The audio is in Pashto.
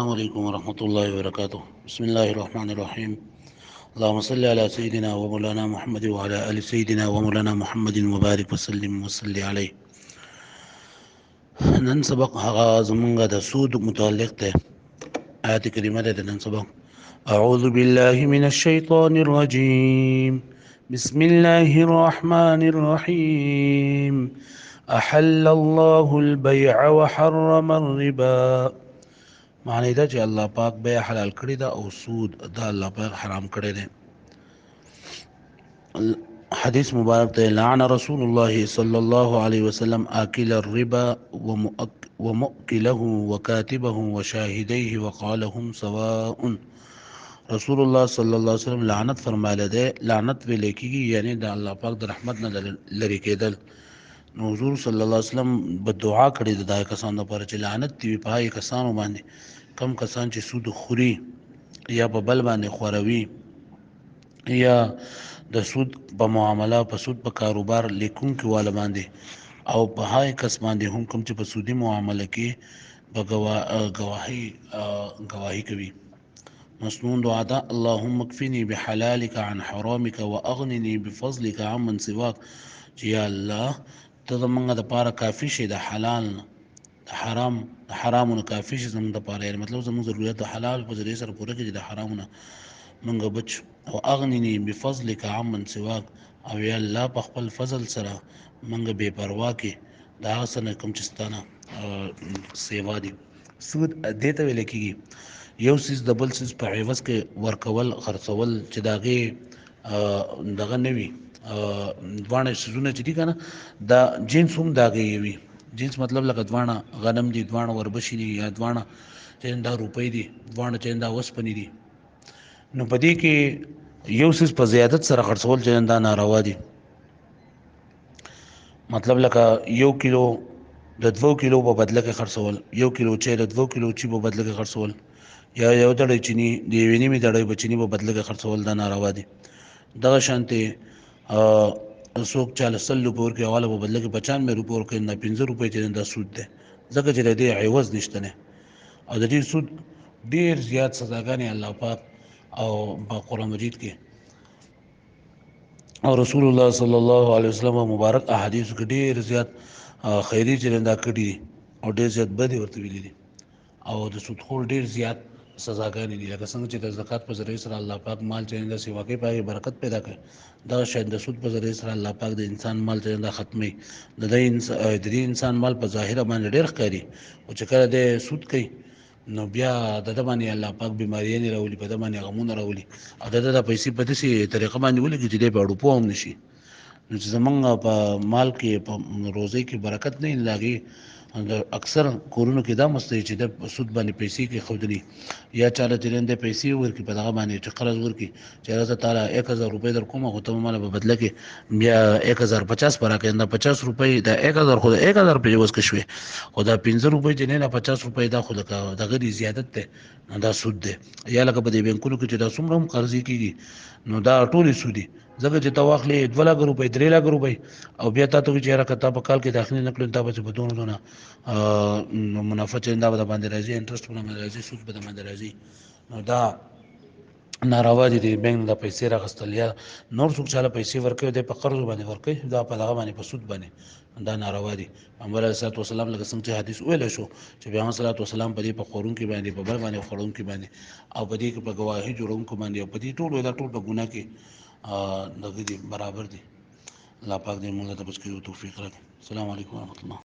السلام عليكم ورحمة الله وبركاته. بسم الله الرحمن الرحيم. اللهم صل على سيدنا ومولانا محمد وعلى آل سيدنا ومولانا محمد وبارك وسلم وصل عليه. نن سبق هغه زمونږ د سود متعلق ده. آیت کریمه ده نن سبق. أعوذ بالله من الشيطان الرجيم. بسم الله الرحمن الرحيم. أحل الله البيع وحرم الربا. معنی دا چې الله پاک بیع حلال کړی دا او سود دا الله پاک حرام کړی دی. حدیث مبارک ته لعن رسول الله صلی الله علیه وسلم آکل الربا ومؤکله وکاتبه وشاهديه وقال هم سواء. رسول الله صلی الله علیه وسلم لعنت فرمایله ده. لعنت ویل کیږي یعنی د الله پاک د رحمت نه لری کېدل. نو حضور صلی الله علیه وسلم بدعا کړې ده دای کسانو لپاره چې لعنت دی په کسانو باندې کم کسان چې سود خوري یا په بل باندې خوروي یا د سود په معامله په سود په کاروبار لیکونکي والا باندې او په هاي کس باندې هم کوم چې په سودي معامله کې په گواهی کوي. مسنون دعا ده اللهم اكفني بحلالك عن حرامك واغنني بفضلك عمن سواك. چې یا الله ته زمونږ د پاره کافي شي د حلال نه د حرامونو کافي شي زمونږ د پاره، یعنی مطلب زمونږ ضرورت د حلال په ذریعه سره پوره کړي د حرامونو مونږ بچ. او اغنني بفضلك عمن سواك، او یا الله په خپل فضل سره مونږ بے پروا کې د هغه څه نه کوم چې ستانه سیوا دي. سود دې ته ویل کېږي یو څیز د بل څیز په عوض کې ورکول خرڅول چې د هغې دغه نه وي دواړه څیزونه چې دي که نه دا جنس هم د هغې وي. جنس مطلب لکه دواړه غنم دي، دواړه وربشي دي، یا دواړه چې دا روپۍ دي، دواړه چې دا وسپنې دي. نو په دې کې یو څیز په زیادت سره خرڅول چې دا ناروا دي. مطلب لکه یو کیلو د 2 کیلو په بدله کې خرڅول، یو کیلو چای د 2 کیلو چای په بدله کې خرڅول، یا یو دړی چینی د یوې نیمې دړۍ په چینی په بدله کې خرڅول دا ناروا دي. دغه شانتې څوک چاله 100 روپۍ ورکوي حواله په بدله کې 95 روپۍ ورکوي، نه 15 روپۍ چې دا سود دی ځکه چې د دې عوض نشته نه. او د دې سود ډېر زیات سزاګانې الله پاک او په قرآن مجید کې او رسول الله صلی الله علیه وسلم مبارک احادیثو کې ډېر زیات خیری چې دا کړي دي او ډېر زیات بدې ورته ویلي دي. او د سودخور ډېر زیات سزاګانې دي، لکه څنګه چې د زکات په ذریعه سره الله پاک مال چې دا سیوا کوي په برکت پیدا کوي، دا شاید د سود په ذریعه سره الله پاک د انسان مال چې دا ختمي. د دې انسان مال په ظاهر باندې ډېر ښکاري او چې کله د سود کوي نو بیا د باندې الله پاک بیماریانې راولي، په د باندې غمونه راولي، او د پیسې په داسې طریقه باندې ولګي چې دی په اړوپو هم نشي. نو چې زمونږ په مال کې په روزۍ کې برکت نه لاګي. اکثر کورونو کې دا مستوي چې د سود باندې پیسې کې خودري یا چاله چې د پیسې ورکړي په دغه باندې چې قرض ورکړي چې راځه تعالی 1000 روپۍ در کوم او ته مال په بدله کې بیا 1050 پر راکړې، دا 50 روپۍ دا 1000 خو 1000 په وس کې شوي، خو دا 15 روپۍ چې نه 50 روپۍ دا خو دغه زیادت ده، دا سود ده. یا لکه په دې بانکونو کې چې دا څومره هم قرضې کېږي نو دا ټولې سودي ځکه چې ته واخلې 2 لک روپۍ 3 لک روپۍ او بیا تا ته وایي چې یاره که تا په کال کې داخلي نه کړې تا به په دونه منافع چې دا به د باندې راځي، انټرسټ به باندې راځي، سود به د باندې راځي. نو دا ناروا دي. د بینک د پیسې راغستل یا نور څوک چاله پیسې ورکوي د په قرض باندې ورکوي دا په دغه باندې په سود باندې دا ناروا دي. پیغمبر علیه الصلوۃ والسلام لکه څنګه چې حدیث ویل شو چې پیغمبر صلی الله علیه وسلم په دې په خورونکي باندې په بل باندې خورونکي باندې او په دې کې په گواهی جوړونکو باندې او په دې ټول دا ټول په ګناه کې دغه دي برابر دي. الله پاک دې موږ ته بچو توفیق راکړي. السلام علیکم ورحمۃ اللہ.